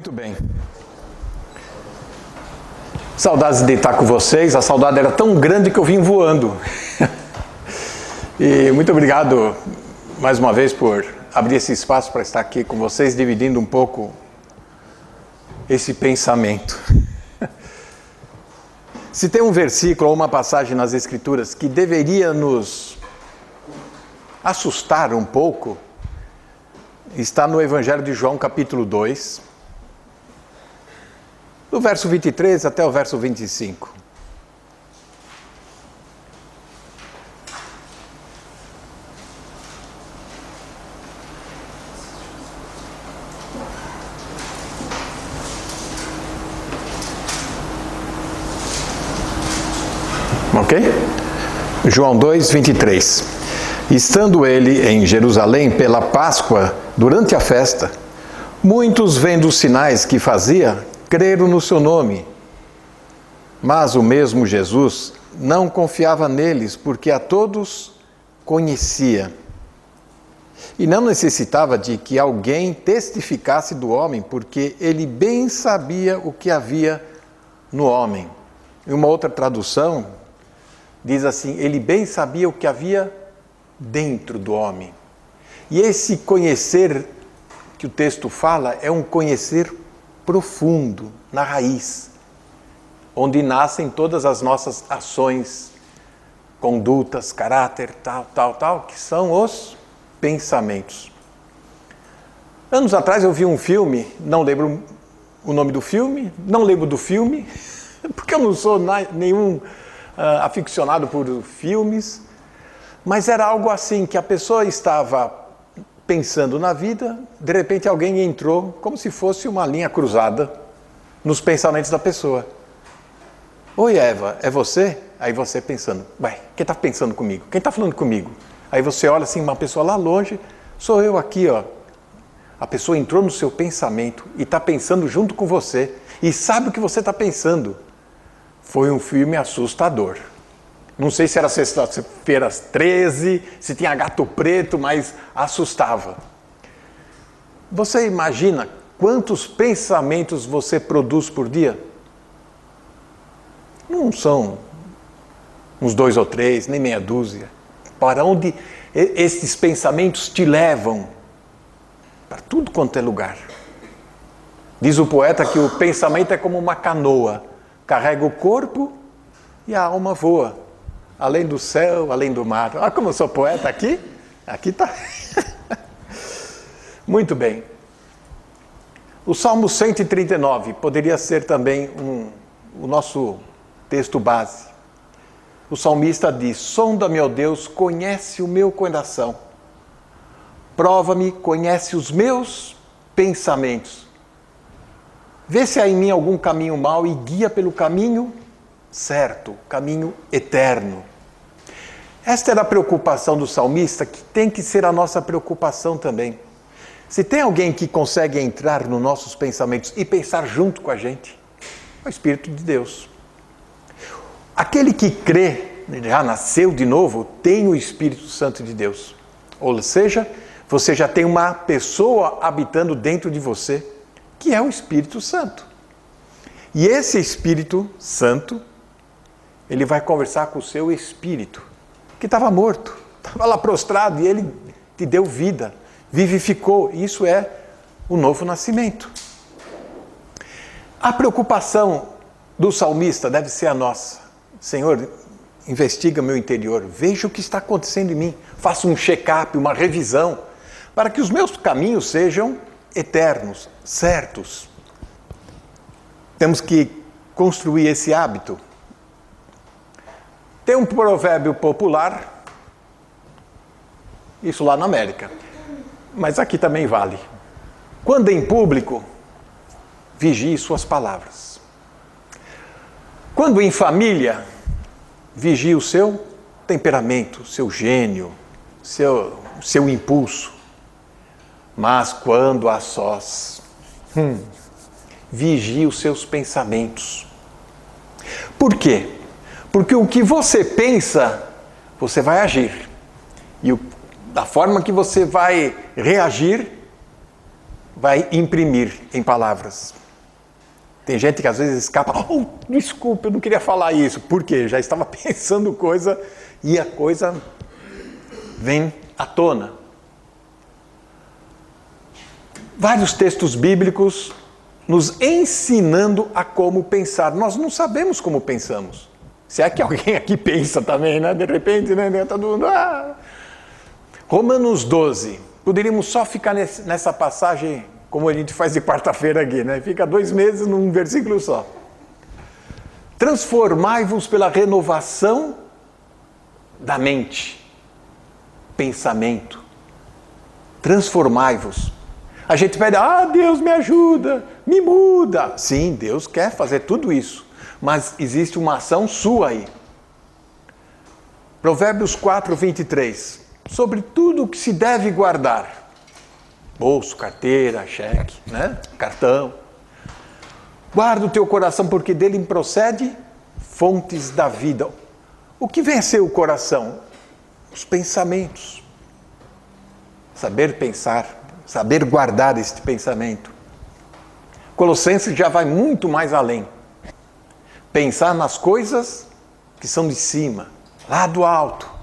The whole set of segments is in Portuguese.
Muito bem. Saudades de estar com vocês. A saudade era tão grande que eu vim voando. E muito obrigado mais uma vez por abrir esse espaço para estar aqui com vocês, dividindo um pouco esse pensamento. Se tem um versículo ou uma passagem nas Escrituras que deveria nos assustar um pouco, está no Evangelho de João, capítulo 2, do verso 23 até o verso 25. Ok? João 2, 23. Estando ele em Jerusalém pela Páscoa, durante a festa, muitos, vendo os sinais que fazia, creram no seu nome. Mas o mesmo Jesus não confiava neles, porque a todos conhecia. E não necessitava de que alguém testificasse do homem, porque ele bem sabia o que havia no homem. Em uma outra tradução, diz assim, ele bem sabia o que havia dentro do homem. E esse conhecer que o texto fala é um conhecer profundo, na raiz, onde nascem todas as nossas ações, condutas, caráter, tal, que são os pensamentos. Anos atrás eu vi um filme, não lembro o nome do filme, não lembro do filme, porque eu não sou nenhum aficionado por filmes, mas era algo assim, que a pessoa estava pensando na vida, de repente alguém entrou, como se fosse uma linha cruzada, nos pensamentos da pessoa. Oi, Eva, é você? Aí você pensando, ué, quem está pensando comigo? Quem está falando comigo? Aí você olha assim, uma pessoa lá longe, sou eu aqui, ó. A pessoa entrou no seu pensamento e está pensando junto com você, e sabe o que você está pensando. Foi um filme assustador. Não sei se era sexta-feira 13, se tinha gato preto, mas assustava. Você imagina quantos pensamentos você produz por dia? Não são uns 2 ou 3, nem meia dúzia. Para onde esses pensamentos te levam? Para tudo quanto é lugar. Diz o poeta que o pensamento é como uma canoa. Carrega o corpo e a alma voa. Além do céu, além do mar. Olha como eu sou poeta aqui. Aqui está. Muito bem. O Salmo 139 poderia ser também o nosso texto base. O salmista diz, sonda-me, ó Deus, conhece o meu coração. Prova-me, conhece os meus pensamentos. Vê se há em mim algum caminho mau e guia pelo caminho certo, caminho eterno. Esta era a preocupação do salmista, que tem que ser a nossa preocupação também. Se tem alguém que consegue entrar nos nossos pensamentos e pensar junto com a gente, é o Espírito de Deus. Aquele que crê, já nasceu de novo, tem o Espírito Santo de Deus. Ou seja, você já tem uma pessoa habitando dentro de você, que é o Espírito Santo. E esse Espírito Santo, ele vai conversar com o seu espírito, que estava morto, estava lá prostrado, e ele te deu vida, vivificou. Isso é o novo nascimento. A preocupação do salmista deve ser a nossa. Senhor, investiga meu interior, veja o que está acontecendo em mim, faça um check-up, uma revisão, para que os meus caminhos sejam eternos, certos. Temos que construir esse hábito. Tem um provérbio popular, isso lá na América, mas aqui também vale. Quando em público, vigie suas palavras. Quando em família, vigie o seu temperamento, seu gênio, seu impulso. Mas quando a sós, vigie os seus pensamentos. Por quê? Porque o que você pensa, você vai agir. E da forma que você vai reagir, vai imprimir em palavras. Tem gente que às vezes escapa, desculpa, eu não queria falar isso. Por quê? Já estava pensando coisa e a coisa vem à tona. Vários textos bíblicos nos ensinando a como pensar. Nós não sabemos como pensamos. Se é que alguém aqui pensa também, né? De repente, né? Todo mundo... Romanos 12. Poderíamos só ficar nessa passagem, como a gente faz de quarta-feira aqui, né? Fica 2 meses num versículo só. Transformai-vos pela renovação da mente. Pensamento. Transformai-vos. A gente pede, Deus me ajuda, me muda. Sim, Deus quer fazer tudo isso, mas existe uma ação sua aí. Provérbios 4, 23. Sobre tudo o que se deve guardar. Bolso, carteira, cheque, né? Cartão. Guarda o teu coração, porque dele procede fontes da vida. O que vem a ser o coração? Os pensamentos. Saber pensar, saber guardar este pensamento. Colossenses já vai muito mais além. Pensar nas coisas que são de cima, lá do alto.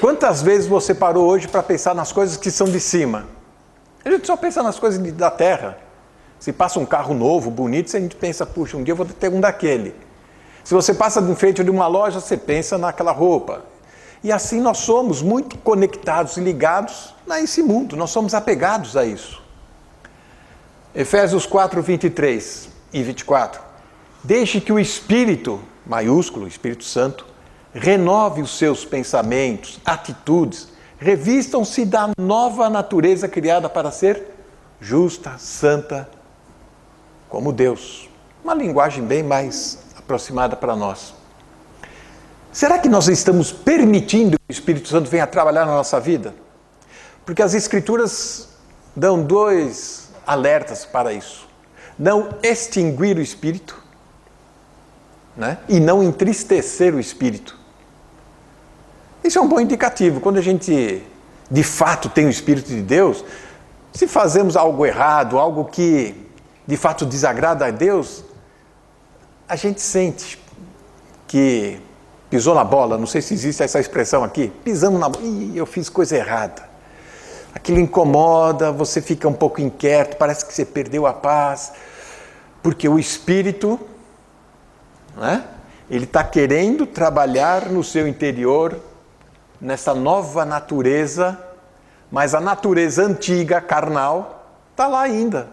Quantas vezes você parou hoje para pensar nas coisas que são de cima? A gente só pensa nas coisas da terra. Se passa um carro novo, bonito, a gente pensa, puxa, um dia eu vou ter um daquele. Se você passa em frente de uma loja, você pensa naquela roupa. E assim nós somos muito conectados e ligados a esse mundo, nós somos apegados a isso. Efésios 4, 23 e 24. Deixe que o Espírito, maiúsculo, Espírito Santo, renove os seus pensamentos, atitudes, revistam-se da nova natureza criada para ser justa, santa, como Deus. Uma linguagem bem mais aproximada para nós. Será que nós estamos permitindo que o Espírito Santo venha trabalhar na nossa vida? Porque as Escrituras dão 2 alertas para isso. Não extinguir o Espírito, né? E não entristecer o Espírito. Isso é um bom indicativo. Quando a gente, de fato, tem o Espírito de Deus, se fazemos algo errado, algo que, de fato, desagrada a Deus, a gente sente que pisou na bola. Não sei se existe essa expressão aqui. Pisamos na bola. Eu fiz coisa errada. Aquilo incomoda, você fica um pouco inquieto, parece que você perdeu a paz. Porque o Espírito, né, ele está querendo trabalhar no seu interior, nessa nova natureza, mas a natureza antiga, carnal, está lá ainda.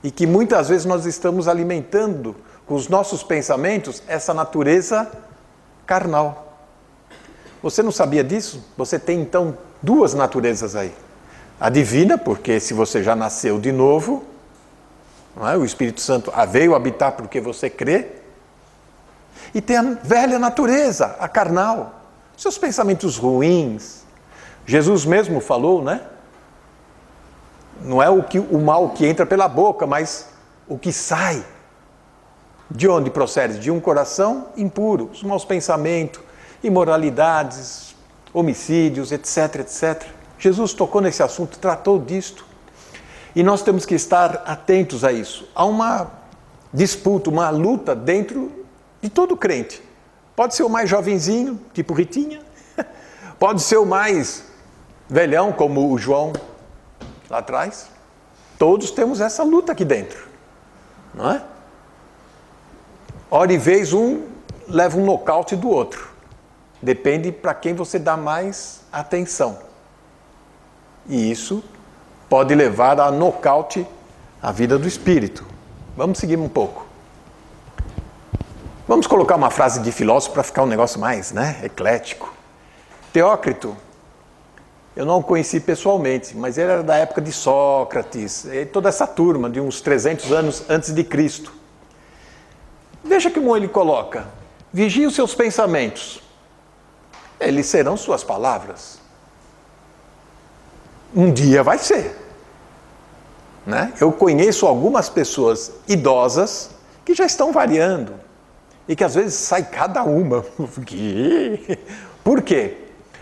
E que muitas vezes nós estamos alimentando com os nossos pensamentos essa natureza carnal. Você não sabia disso? Você tem então 2 naturezas aí. A divina, porque se você já nasceu de novo, não é? O Espírito Santo veio habitar porque você crê. E tem a velha natureza, a carnal. Seus pensamentos ruins. Jesus mesmo falou, né? Não é o mal que entra pela boca, mas o que sai. De onde procede? De um coração impuro. Os maus pensamentos, imoralidades, homicídios, etc, etc. Jesus tocou nesse assunto, tratou disto. E nós temos que estar atentos a isso. Há uma disputa, uma luta dentro de todo crente. Pode ser o mais jovenzinho, tipo Ritinha. Pode ser o mais velhão, como o João lá atrás. Todos temos essa luta aqui dentro. Não é? Hora e vez um leva um nocaute do outro. Depende para quem você dá mais atenção. E isso pode levar a nocaute a vida do espírito. Vamos seguir um pouco. Vamos colocar uma frase de filósofo para ficar um negócio mais, né, eclético. Teócrito, eu não o conheci pessoalmente, mas ele era da época de Sócrates, e toda essa turma de uns 300 anos antes de Cristo. Veja como ele coloca: vigie os seus pensamentos, eles serão suas palavras. Um dia vai ser. Né? Eu conheço algumas pessoas idosas que já estão variando e que às vezes sai cada uma. Por quê?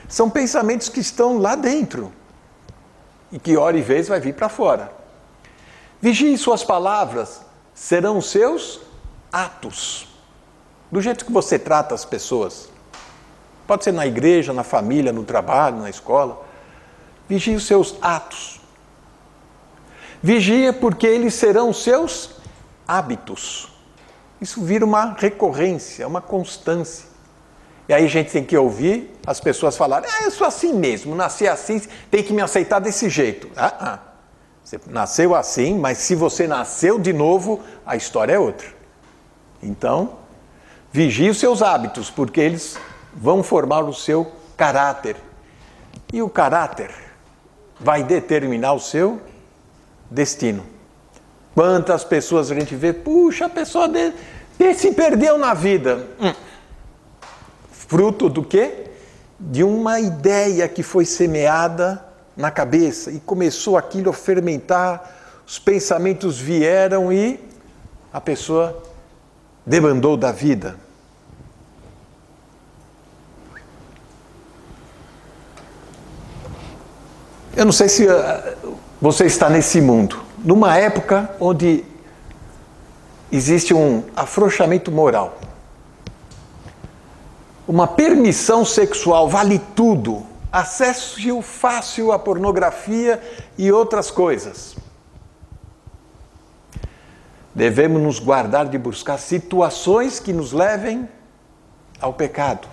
São pensamentos que estão lá dentro. e que hora e vez vai vir para fora. Vigie suas palavras, serão os seus atos. Do jeito que você trata as pessoas. Pode ser na igreja, na família, no trabalho, na escola. Vigie os seus atos. Vigie porque eles serão os seus hábitos. Isso vira uma recorrência, uma constância. E aí a gente tem que ouvir as pessoas falarem, eu sou assim mesmo, nasci assim, tem que me aceitar desse jeito. Você nasceu assim, mas se você nasceu de novo, a história é outra. Então, vigie os seus hábitos, porque eles vão formar o seu caráter. E o caráter vai determinar o seu destino. Quantas pessoas a gente vê, puxa, a pessoa se perdeu na vida. Fruto do quê? De uma ideia que foi semeada na cabeça e começou aquilo a fermentar, os pensamentos vieram e a pessoa debandou da vida. Eu não sei se você está nesse mundo, numa época onde existe um afrouxamento moral. Uma permissão sexual vale tudo. Acesso fácil à pornografia e outras coisas. Devemos nos guardar de buscar situações que nos levem ao pecado.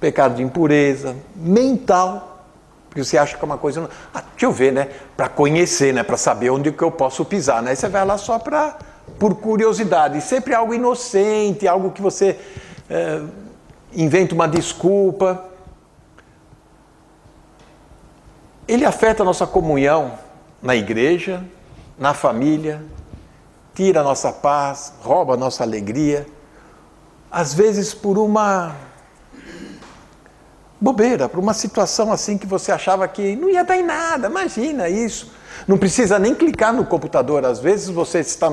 Pecado de impureza, mental. Porque você acha que é uma coisa... deixa eu ver, né? Para conhecer, né? Para saber onde que eu posso pisar, né? Você vai lá só por curiosidade. Sempre algo inocente, algo que você... inventa uma desculpa. Ele afeta a nossa comunhão na igreja, na família, tira a nossa paz, rouba a nossa alegria, às vezes por uma bobeira, por uma situação assim que você achava que não ia dar em nada, imagina isso. Não precisa nem clicar no computador, às vezes você está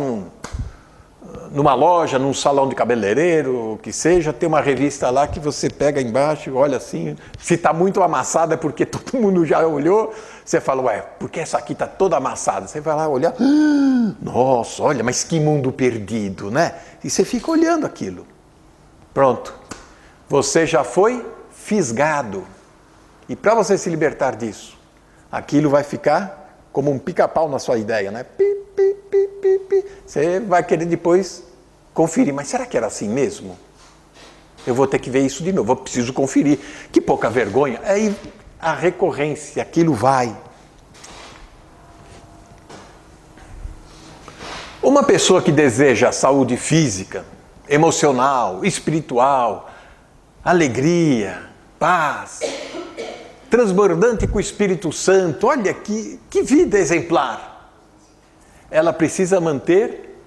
numa loja, num salão de cabeleireiro, o que seja, tem uma revista lá que você pega embaixo, olha assim, se está muito amassada é porque todo mundo já olhou, você fala, por que essa aqui está toda amassada? Você vai lá olhar, nossa, olha, mas que mundo perdido, né? E você fica olhando aquilo. Pronto, você já foi fisgado. E para você se libertar disso, aquilo vai ficar como um pica-pau na sua ideia, né? Você vai querer depois conferir, mas será que era assim mesmo? Eu vou ter que ver isso de novo, eu preciso conferir. Que pouca vergonha. Aí a recorrência, aquilo vai. Uma pessoa que deseja saúde física, emocional, espiritual, alegria, paz, transbordante com o Espírito Santo, olha que vida exemplar. Ela precisa manter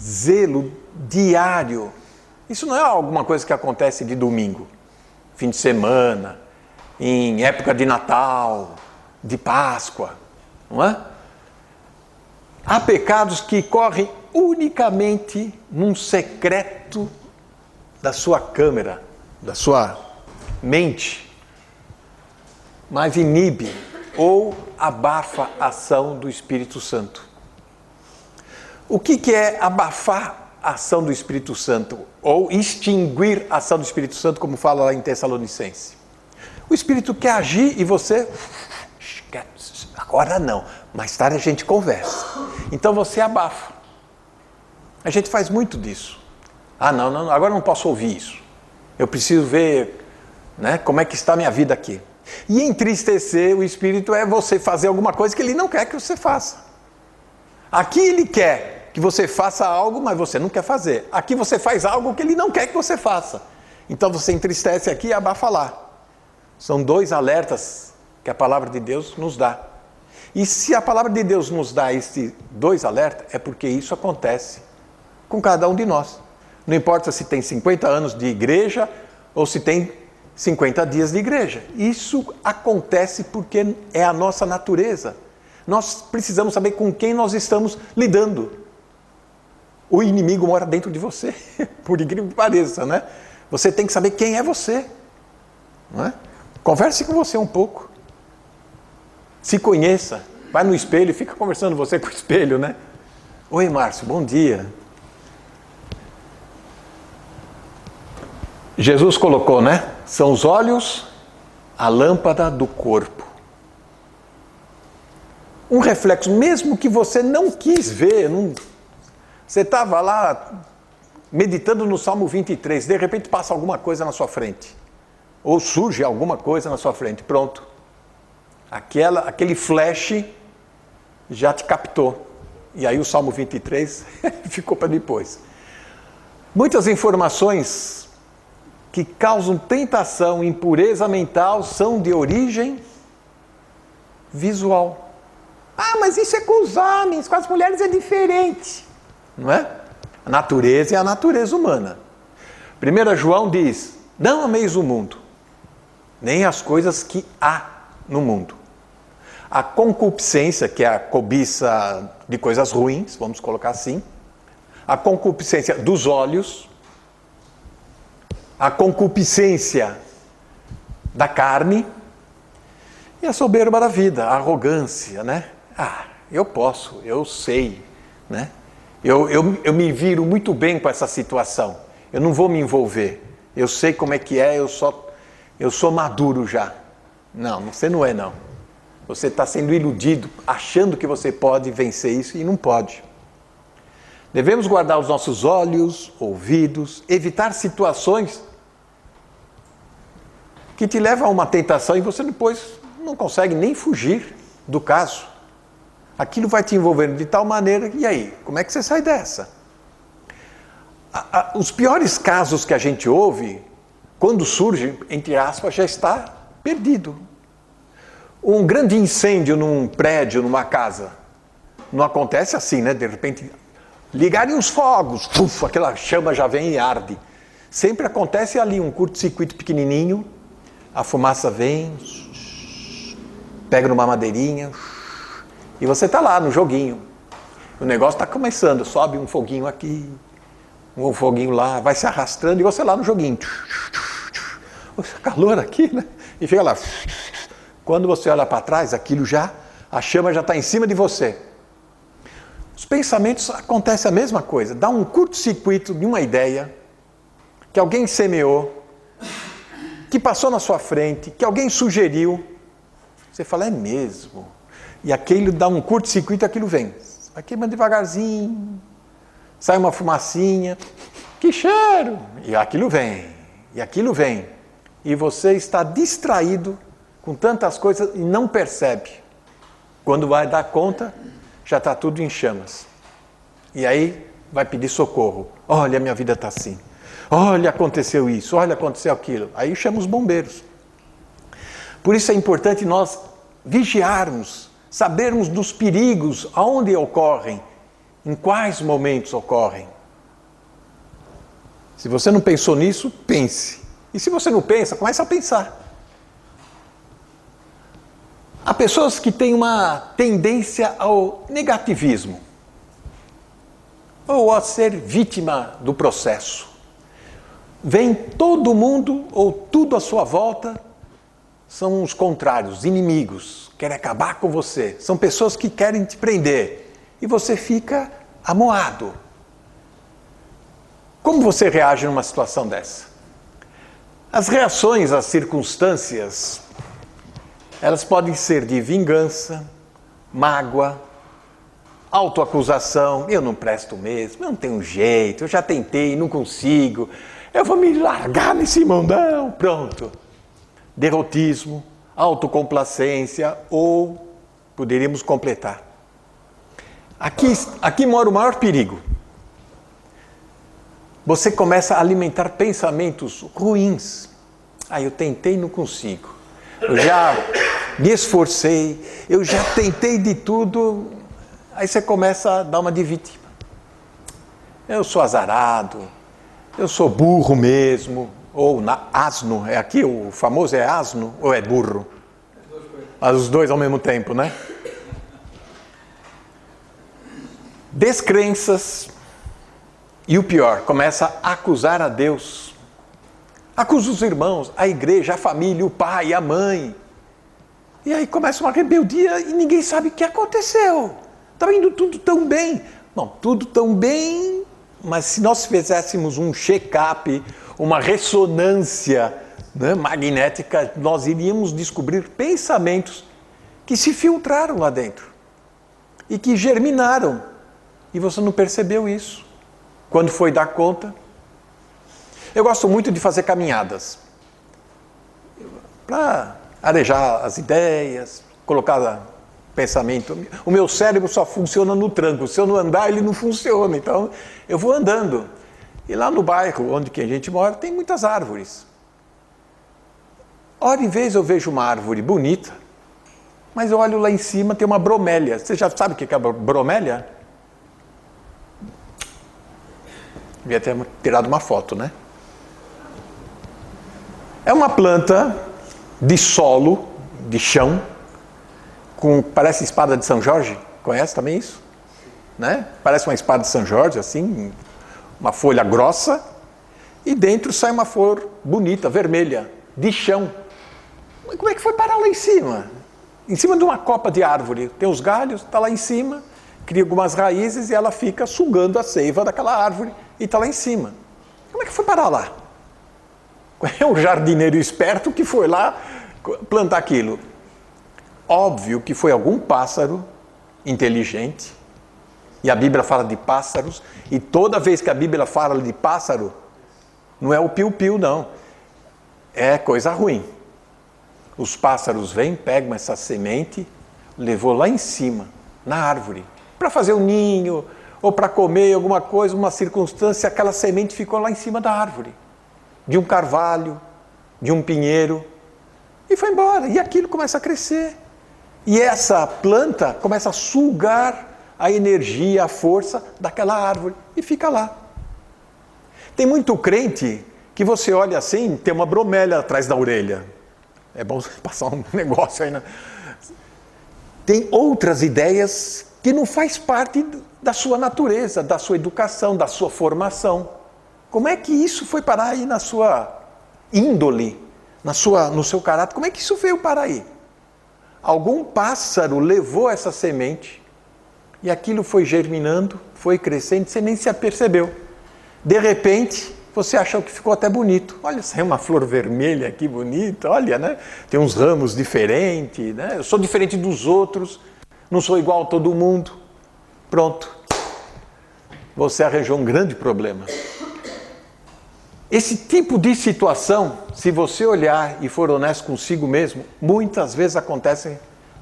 zelo diário. Isso não é alguma coisa que acontece de domingo, fim de semana, em época de Natal, de Páscoa, não é? Há pecados que correm unicamente num secreto da sua câmara, da sua mente, mas inibe ou abafa a ação do Espírito Santo. O que é abafar a ação do Espírito Santo? Ou extinguir a ação do Espírito Santo, como fala lá em Tessalonicenses? O Espírito quer agir e você... Agora não, mais tarde a gente conversa. Então você abafa. A gente faz muito disso. Não, agora não posso ouvir isso. Eu preciso ver, né, como é que está a minha vida aqui. E entristecer o Espírito é você fazer alguma coisa que ele não quer que você faça. Aqui ele quer que você faça algo, mas você não quer fazer. Aqui você faz algo que ele não quer que você faça. Então você entristece aqui e abafa lá. São dois alertas que a palavra de Deus nos dá. E se a palavra de Deus nos dá esses dois alertas, é porque isso acontece com cada um de nós. Não importa se tem 50 anos de igreja ou se tem 50 dias de igreja. Isso acontece porque é a nossa natureza. Nós precisamos saber com quem nós estamos lidando. O inimigo mora dentro de você, por incrível que pareça, né? Você tem que saber quem é você, não é? Converse com você um pouco. Se conheça. Vai no espelho e fica conversando você com o espelho, né? Oi, Márcio, bom dia. Jesus colocou, né? São os olhos a lâmpada do corpo. Um reflexo, mesmo que você não quis ver, você estava lá meditando no Salmo 23, de repente passa alguma coisa na sua frente. Ou surge alguma coisa na sua frente, pronto. Aquele flash já te captou. E aí o Salmo 23 ficou para depois. Muitas informações que causam tentação, impureza mental, são de origem visual. Ah, mas isso é com os homens, com as mulheres é diferente. Não é? A natureza é a natureza humana. 1 João diz, não ameis o mundo, nem as coisas que há no mundo. A concupiscência, que é a cobiça de coisas ruins, vamos colocar assim, a concupiscência dos olhos, a concupiscência da carne e a soberba da vida, a arrogância, né? Ah, eu posso, eu sei, né? Eu me viro muito bem com essa situação, eu não vou me envolver, eu sei como é que é, eu sou maduro já. Não, você não é não. Você está sendo iludido, achando que você pode vencer isso e não pode. Devemos guardar os nossos olhos, ouvidos, evitar situações que te levam a uma tentação e você depois não consegue nem fugir do caso. Aquilo vai te envolvendo de tal maneira, e aí? Como é que você sai dessa? Os piores casos que a gente ouve, quando surge, entre aspas, já está perdido. Um grande incêndio num prédio, numa casa, não acontece assim, né? De repente, ligarem os fogos, aquela chama já vem e arde. Sempre acontece ali um curto-circuito pequenininho, a fumaça vem, pega numa madeirinha, e você está lá no joguinho. O negócio está começando, sobe um foguinho aqui, um foguinho lá, vai se arrastando e você lá no joguinho. Calor aqui, né? E fica lá. Quando você olha para trás, a chama já está em cima de você. Os pensamentos acontecem a mesma coisa. Dá um curto-circuito de uma ideia que alguém semeou, que passou na sua frente, que alguém sugeriu. Você fala, é mesmo. E aquilo dá um curto-circuito e aquilo vem. Vai queimando devagarzinho, sai uma fumacinha, que cheiro! E aquilo vem, e aquilo vem. E você está distraído com tantas coisas e não percebe. Quando vai dar conta, já está tudo em chamas. E aí vai pedir socorro. Olha, minha vida está assim. Olha, aconteceu isso, olha, aconteceu aquilo. Aí chama os bombeiros. Por isso é importante nós vigiarmos, sabermos dos perigos, aonde ocorrem, em quais momentos ocorrem. Se você não pensou nisso, pense. E se você não pensa, comece a pensar. Há pessoas que têm uma tendência ao negativismo, ou a ser vítima do processo. Vem todo mundo, ou tudo à sua volta, são os contrários, inimigos, querem acabar com você. São pessoas que querem te prender. E você fica amuado. Como você reage numa situação dessa? As reações às circunstâncias, elas podem ser de vingança, mágoa, autoacusação. Eu não presto mesmo, eu não tenho jeito, eu já tentei, não consigo. Eu vou me largar nesse mundão, pronto. Derrotismo, autocomplacência ou poderíamos completar. Aqui mora o maior perigo. Você começa a alimentar pensamentos ruins. Eu tentei e não consigo. Eu já me esforcei, eu já tentei de tudo. Aí você começa a dar uma de vítima. Eu sou azarado, eu sou burro mesmo, ou asno. É aqui, o famoso é asno ou é burro? Os dois ao mesmo tempo, né? Descrenças. E o pior, começa a acusar a Deus. Acusa os irmãos, a igreja, a família, o pai, a mãe. E aí começa uma rebeldia e ninguém sabe o que aconteceu. Estava indo tudo tão bem. Não, tudo tão bem, mas se nós fizéssemos um check-up, uma ressonância, né, magnética, nós iríamos descobrir pensamentos que se filtraram lá dentro e que germinaram. E você não percebeu isso. Quando foi dar conta? Eu gosto muito de fazer caminhadas para arejar as ideias, colocar pensamento. O meu cérebro só funciona no tranco. Se eu não andar, ele não funciona. Então, eu vou andando. E lá no bairro onde a gente mora, tem muitas árvores. Ora, em vez eu vejo uma árvore bonita, mas eu olho lá em cima, tem uma bromélia. Você já sabe o que é a bromélia? Devia ter tirado uma foto, né? É uma planta de solo, de chão, parece espada de São Jorge. Conhece também isso? Né? Parece uma espada de São Jorge, assim, uma folha grossa, e dentro sai uma flor bonita, vermelha, de chão. Mas como é que foi parar lá em cima? Em cima de uma copa de árvore. Tem os galhos, está lá em cima, cria algumas raízes e ela fica sugando a seiva daquela árvore e está lá em cima. Como é que foi parar lá? É um jardineiro esperto que foi lá plantar aquilo. Óbvio que foi algum pássaro inteligente, e a Bíblia fala de pássaros, e toda vez que a Bíblia fala de pássaro, não é o piu-piu, não. É coisa ruim. Os pássaros vêm, pegam essa semente, levou lá em cima, na árvore, para fazer um ninho, ou para comer alguma coisa, uma circunstância, aquela semente ficou lá em cima da árvore, de um carvalho, de um pinheiro, e foi embora. E aquilo começa a crescer. E essa planta começa a sugar a energia, a força daquela árvore, e fica lá. Tem muito crente que você olha assim, tem uma bromélia atrás da orelha. É bom passar um negócio aí, né? Tem outras ideias que não faz parte da sua natureza, da sua educação, da sua formação. Como é que isso foi parar aí na sua índole, no seu caráter? Como é que isso veio parar aí? Algum pássaro levou essa semente e aquilo foi germinando, foi crescendo, você nem se apercebeu. De repente, você achou que ficou até bonito. Olha, saiu uma flor vermelha aqui bonita, olha, né? Tem uns ramos diferentes, né? Eu sou diferente dos outros, não sou igual a todo mundo. Pronto. Você arranjou um grande problema. Esse tipo de situação, se você olhar e for honesto consigo mesmo, muitas vezes acontecem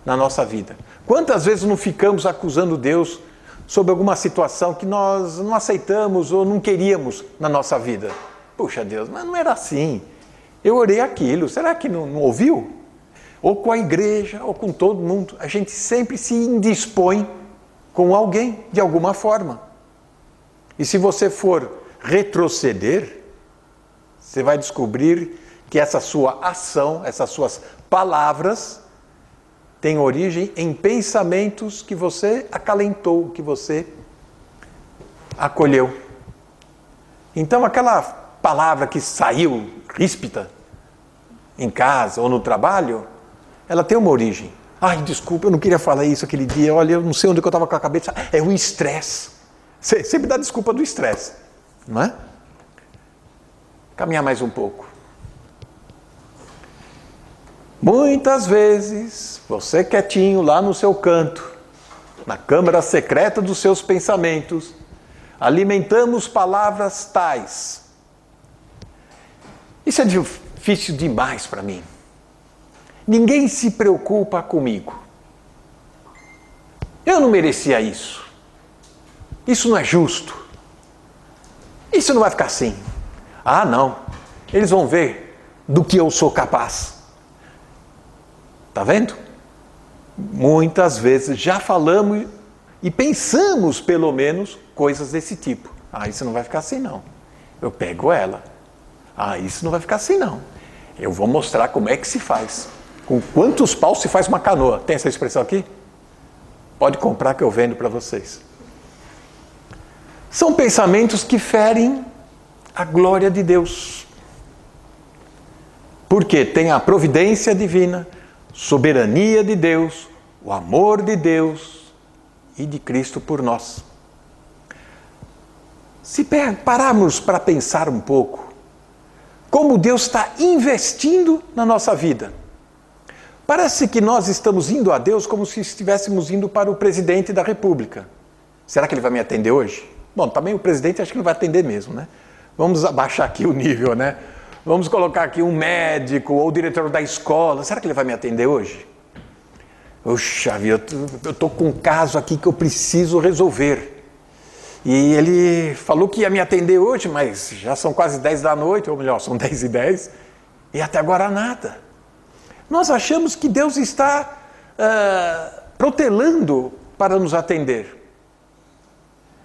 na nossa vida. Quantas vezes não ficamos acusando Deus sobre alguma situação que nós não aceitamos ou não queríamos na nossa vida? Puxa Deus, mas não era assim. Eu orei aquilo, será que não ouviu? Ou com a igreja, ou com todo mundo. A gente sempre se indispõe com alguém, de alguma forma. E se você for retroceder, você vai descobrir que essa sua ação, essas suas palavras, têm origem em pensamentos que você acalentou, que você acolheu. Então aquela palavra que saiu ríspida em casa ou no trabalho, ela tem uma origem. Ai, desculpa, eu não queria falar isso aquele dia, olha, eu não sei onde eu estava com a cabeça. É o estresse. Você sempre dá desculpa do estresse, não é? Caminhar mais um pouco. Muitas vezes, você quietinho lá no seu canto, na câmara secreta dos seus pensamentos, alimentamos palavras tais. Isso é difícil demais para mim. Ninguém se preocupa comigo. Eu não merecia isso. Isso não é justo. Isso não vai ficar assim. Ah, não. Eles vão ver do que eu sou capaz. Tá vendo? Muitas vezes já falamos e pensamos, pelo menos, coisas desse tipo. Ah, isso não vai ficar assim, não. Eu pego ela. Ah, isso não vai ficar assim, não. Eu vou mostrar como é que se faz. Com quantos paus se faz uma canoa? Tem essa expressão aqui? Pode comprar que eu vendo para vocês. São pensamentos que ferem a glória de Deus. Porque tem a providência divina, soberania de Deus, o amor de Deus e de Cristo por nós. Se pararmos para pensar um pouco, como Deus está investindo na nossa vida. Parece que nós estamos indo a Deus como se estivéssemos indo para o presidente da República. Será que ele vai me atender hoje? Bom, também o presidente acho que não vai atender mesmo, né? Vamos abaixar aqui o nível, né? Vamos colocar aqui um médico ou o diretor da escola. Será que ele vai me atender hoje? Puxa vida, eu estou com um caso aqui que eu preciso resolver. E ele falou que ia me atender hoje, mas já são quase 10 da noite, ou melhor, são 10h10, e até agora nada. Nós achamos que Deus está protelando para nos atender.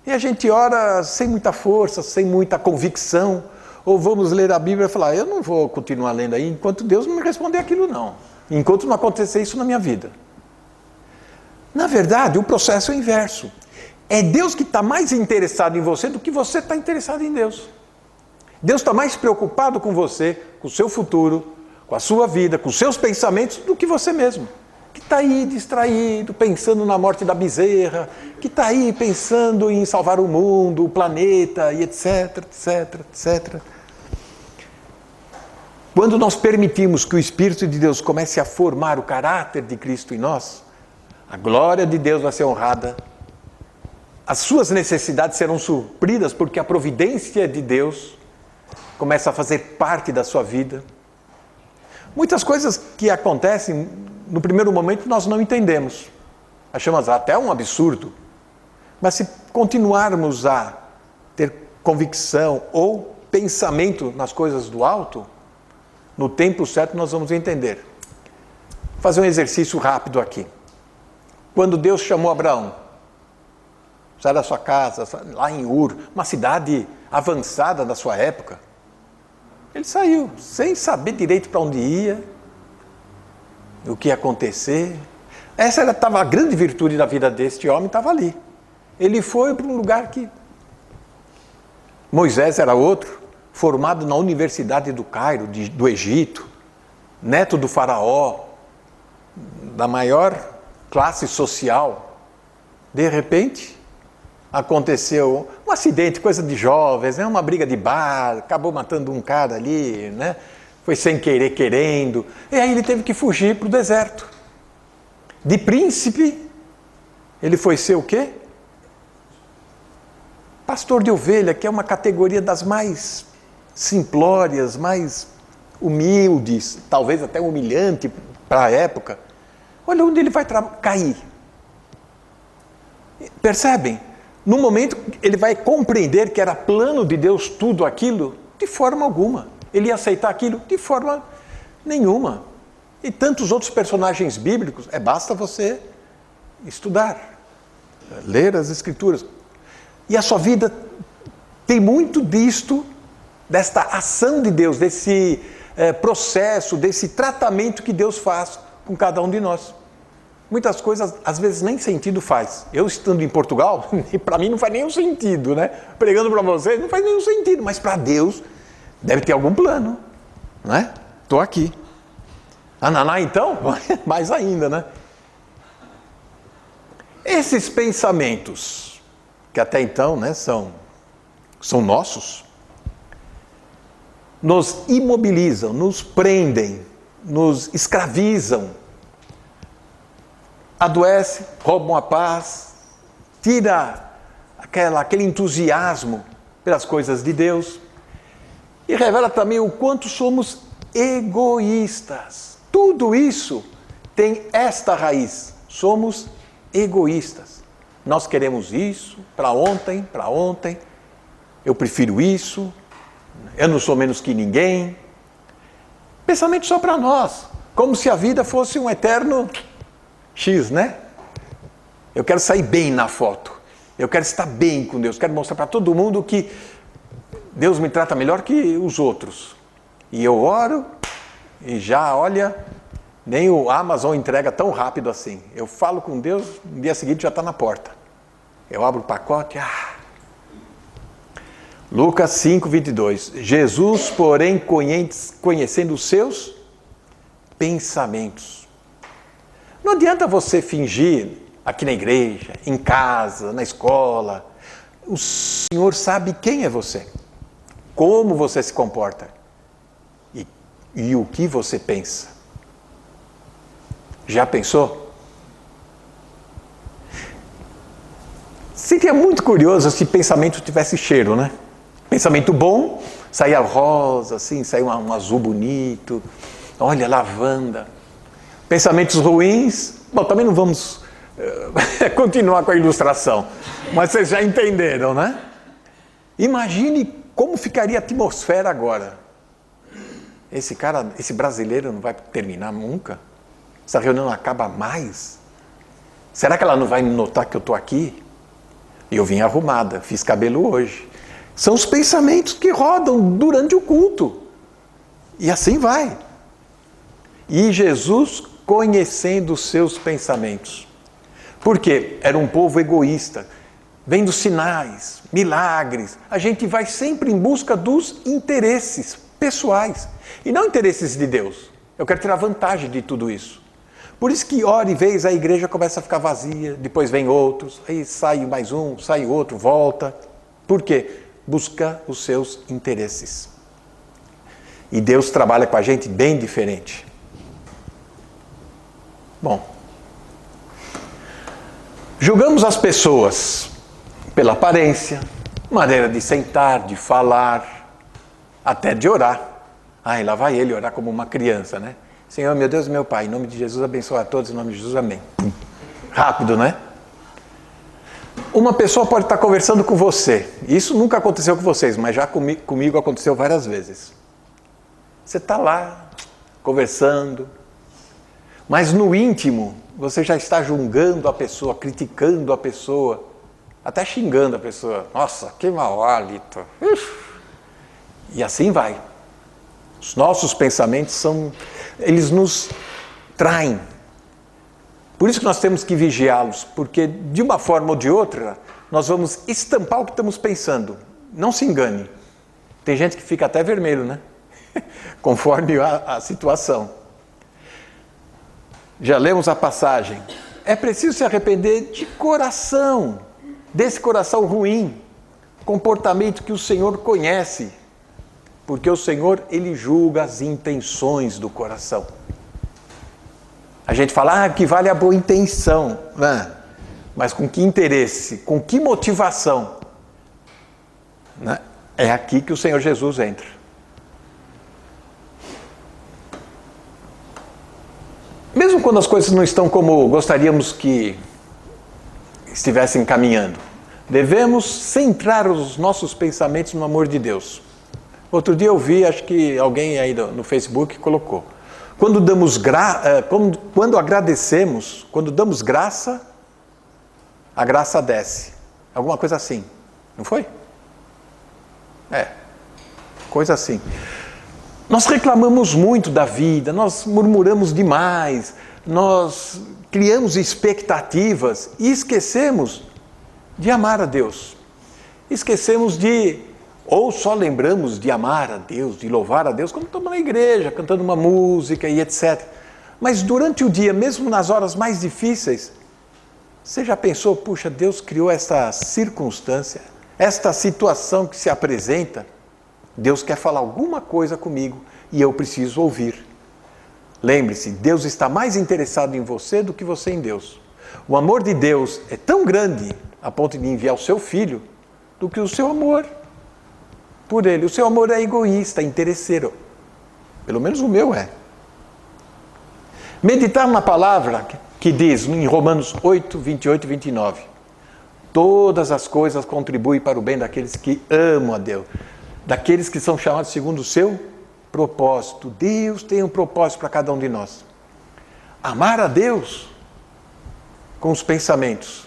E a gente ora sem muita força, sem muita convicção, ou vamos ler a Bíblia e falar, eu não vou continuar lendo aí enquanto Deus não me responder aquilo não, enquanto não acontecer isso na minha vida. Na verdade, o processo é o inverso. É Deus que está mais interessado em você do que você está interessado em Deus. Deus está mais preocupado com você, com o seu futuro, com a sua vida, com os seus pensamentos, do que você mesmo. Que está aí distraído, pensando na morte da bezerra, que está aí pensando em salvar o mundo, o planeta, e etc, etc, etc. Quando nós permitimos que o Espírito de Deus comece a formar o caráter de Cristo em nós, a glória de Deus vai ser honrada, as suas necessidades serão supridas, porque a providência de Deus começa a fazer parte da sua vida. Muitas coisas que acontecem, no primeiro momento nós não entendemos. Achamos até um absurdo. Mas se continuarmos a ter convicção ou pensamento nas coisas do alto, no tempo certo nós vamos entender. Vou fazer um exercício rápido aqui. Quando Deus chamou Abraão, sai da sua casa, lá em Ur, uma cidade avançada da sua época, ele saiu, sem saber direito para onde ia, o que ia acontecer. Essa estava a grande virtude da vida deste homem, estava ali. Ele foi para um lugar que... Moisés era outro, formado na Universidade do Cairo, do Egito, neto do faraó, da maior classe social. De repente, aconteceu um acidente, coisa de jovens, né? Uma briga de bar, acabou matando um cara ali, né? Foi sem querer, querendo. E aí ele teve que fugir para o deserto. De príncipe, ele foi ser o quê? Pastor de ovelha, que é uma categoria das mais simplórias, mais humildes, talvez até humilhante para a época. Olha onde ele vai cair. Percebem? No momento ele vai compreender que era plano de Deus tudo aquilo, de forma alguma. Ele ia aceitar aquilo de forma nenhuma. E tantos outros personagens bíblicos, basta você estudar, ler as Escrituras. E a sua vida tem muito desta ação de Deus, desse processo, desse tratamento que Deus faz com cada um de nós. Muitas coisas, às vezes, nem sentido faz. Eu, estando em Portugal, para mim não faz nenhum sentido, né? Pregando para vocês, não faz nenhum sentido, mas para Deus deve ter algum plano, né? Estou aqui. Ananá, então? Mais ainda, né? Esses pensamentos, que até então, né, são nossos, nos imobilizam, nos prendem, nos escravizam, adoece, roubam a paz, tira aquele entusiasmo pelas coisas de Deus e revela também o quanto somos egoístas. Tudo isso tem esta raiz, somos egoístas. Nós queremos isso para ontem, eu prefiro isso, eu não sou menos que ninguém. Pensamento só para nós, como se a vida fosse um eterno X, né? Eu quero sair bem na foto, eu quero estar bem com Deus, quero mostrar para todo mundo que Deus me trata melhor que os outros. E eu oro e já, olha, nem o Amazon entrega tão rápido assim. Eu falo com Deus, no dia seguinte já está na porta. Eu abro o pacote, Lucas 5:22. Jesus, porém, conhecendo os seus pensamentos. Não adianta você fingir aqui na igreja, em casa, na escola. O Senhor sabe quem é você, como você se comporta e o que você pensa. Já pensou? Seria muito curioso se pensamento tivesse cheiro, né? Pensamento bom, saía rosa, assim, saía um azul bonito, olha, lavanda. Pensamentos ruins, bom, também não vamos continuar com a ilustração, mas vocês já entenderam, né? Imagine como ficaria a atmosfera agora. Esse brasileiro não vai terminar nunca? Essa reunião não acaba mais? Será que ela não vai notar que eu estou aqui? Eu vim arrumada, fiz cabelo hoje. São os pensamentos que rodam durante o culto. E assim vai. E Jesus conhecendo os seus pensamentos. Por quê? Era um povo egoísta. Vendo sinais, milagres. A gente vai sempre em busca dos interesses pessoais. E não interesses de Deus. Eu quero tirar vantagem de tudo isso. Por isso que, hora e vez, a igreja começa a ficar vazia, depois vem outros, aí sai mais um, sai outro, volta. Por quê? Busca os seus interesses. E Deus trabalha com a gente bem diferente. Bom, julgamos as pessoas pela aparência, maneira de sentar, de falar, até de orar. Ai, lá vai ele orar como uma criança, né? Senhor, meu Deus e meu Pai, em nome de Jesus, abençoa a todos, em nome de Jesus, amém. Rápido, né? Uma pessoa pode estar conversando com você. Isso nunca aconteceu com vocês, mas já comigo aconteceu várias vezes. Você está lá, conversando, mas no íntimo, você já está julgando a pessoa, criticando a pessoa, até xingando a pessoa. Nossa, que mau hálito. E assim vai. Os nossos pensamentos eles nos traem. Por isso que nós temos que vigiá-los, porque de uma forma ou de outra, nós vamos estampar o que estamos pensando. Não se engane. Tem gente que fica até vermelho, né? Conforme a situação. Já lemos a passagem. É preciso se arrepender de coração, desse coração ruim, comportamento que o Senhor conhece. Porque o Senhor, Ele julga as intenções do coração. A gente fala, que vale a boa intenção. Né? Mas com que interesse? Com que motivação? Né? É aqui que o Senhor Jesus entra. Mesmo quando as coisas não estão como gostaríamos que estivessem caminhando, devemos centrar os nossos pensamentos no amor de Deus. Outro dia eu vi, acho que alguém aí no Facebook colocou. Quando agradecemos, quando damos graça, a graça desce. Alguma coisa assim. Não foi? Coisa assim. Nós reclamamos muito da vida, nós murmuramos demais, nós criamos expectativas e esquecemos de amar a Deus. Esquecemos ou só lembramos de amar a Deus, de louvar a Deus, quando estamos na igreja, cantando uma música e etc. Mas durante o dia, mesmo nas horas mais difíceis, você já pensou, puxa, Deus criou essa circunstância, esta situação que se apresenta, Deus quer falar alguma coisa comigo e eu preciso ouvir. Lembre-se, Deus está mais interessado em você do que você em Deus. O amor de Deus é tão grande, a ponto de enviar o seu Filho, do que o seu amor por Ele. O seu amor é egoísta, interesseiro. Pelo menos o meu é. Meditar na palavra que diz em Romanos 8, 28 e 29. Todas as coisas contribuem para o bem daqueles que amam a Deus. Daqueles que são chamados segundo o seu propósito. Deus tem um propósito para cada um de nós. Amar a Deus com os pensamentos.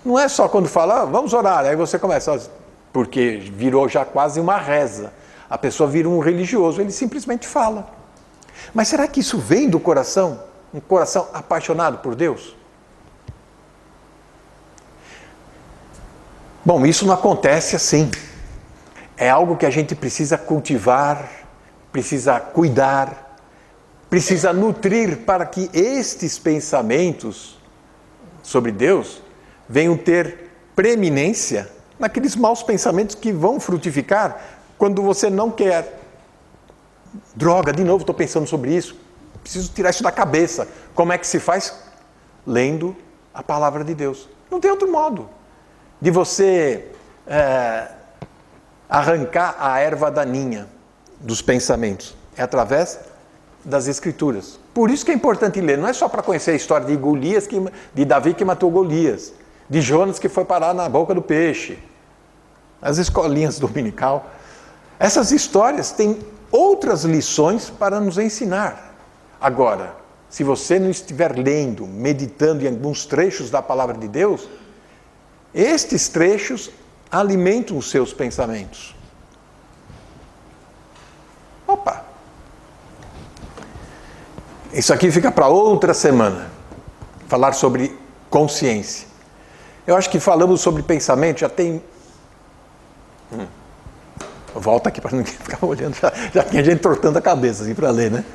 Não é só quando fala, vamos orar, aí você começa, porque virou já quase uma reza. A pessoa vira um religioso, ele simplesmente fala. Mas será que isso vem do coração? Um coração apaixonado por Deus? Bom, isso não acontece assim. É algo que a gente precisa cultivar, precisa cuidar, precisa nutrir para que estes pensamentos sobre Deus venham ter preeminência naqueles maus pensamentos que vão frutificar quando você não quer. Droga, de novo estou pensando sobre isso. Preciso tirar isso da cabeça. Como é que se faz? Lendo a palavra de Deus. Não tem outro modo de você arrancar a erva daninha dos pensamentos. É através das Escrituras. Por isso que é importante ler. Não é só para conhecer a história de Golias, de Davi que matou Golias, de Jonas que foi parar na boca do peixe, as escolinhas dominical. Essas histórias têm outras lições para nos ensinar. Agora, se você não estiver lendo, meditando em alguns trechos da palavra de Deus, estes trechos alimentam os seus pensamentos. Opa! Isso aqui fica para outra semana. Falar sobre consciência. Eu acho que falamos sobre pensamento, já tem... Volta aqui para ninguém ficar olhando, já tinha gente tortando a cabeça assim para ler, né?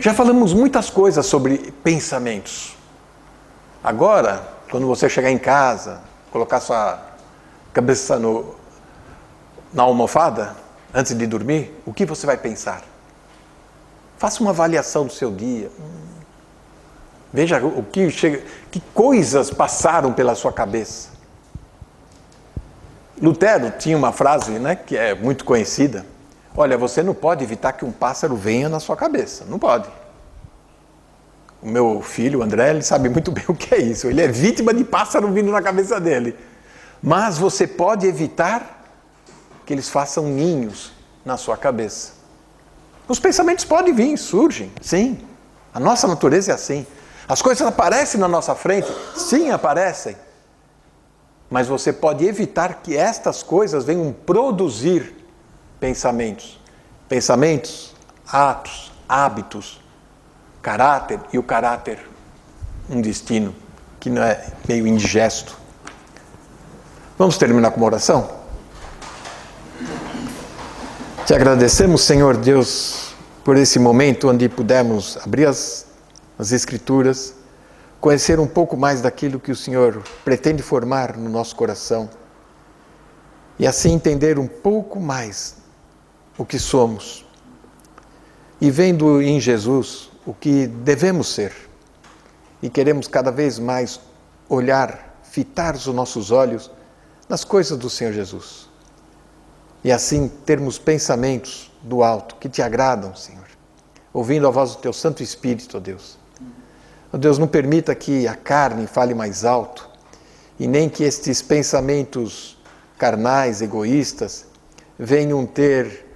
Já falamos muitas coisas sobre pensamentos. Agora, quando você chegar em casa, colocar sua cabeça na almofada, antes de dormir, o que você vai pensar? Faça uma avaliação do seu dia. Veja que coisas passaram pela sua cabeça. Lutero tinha uma frase, né, que é muito conhecida. Olha, você não pode evitar que um pássaro venha na sua cabeça. Não pode. O meu filho, o André, ele sabe muito bem o que é isso. Ele é vítima de pássaro vindo na cabeça dele. Mas você pode evitar que eles façam ninhos na sua cabeça. Os pensamentos podem vir, surgem, sim. A nossa natureza é assim. As coisas aparecem na nossa frente, sim, aparecem. Mas você pode evitar que estas coisas venham produzir pensamentos. Pensamentos, atos, hábitos, caráter, e o caráter, um destino que não é meio indigesto. Vamos terminar com uma oração? Te agradecemos, Senhor Deus, por esse momento onde pudemos abrir as Escrituras, conhecer um pouco mais daquilo que o Senhor pretende formar no nosso coração e assim entender um pouco mais o que somos e vendo em Jesus o que devemos ser e queremos cada vez mais olhar, fitar os nossos olhos nas coisas do Senhor Jesus e assim termos pensamentos do alto que te agradam, Senhor, ouvindo a voz do Teu Santo Espírito, ó Deus. Ó Deus, não permita que a carne fale mais alto e nem que estes pensamentos carnais, egoístas, venham ter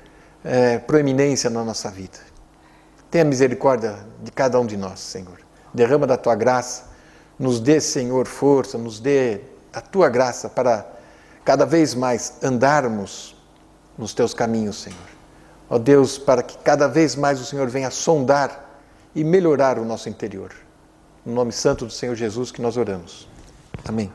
proeminência na nossa vida. Tenha misericórdia de cada um de nós, Senhor. Derrama da Tua graça, nos dê, Senhor, força, nos dê a Tua graça para cada vez mais andarmos nos Teus caminhos, Senhor. Ó Deus, para que cada vez mais o Senhor venha sondar e melhorar o nosso interior. No nome santo do Senhor Jesus que nós oramos. Amém.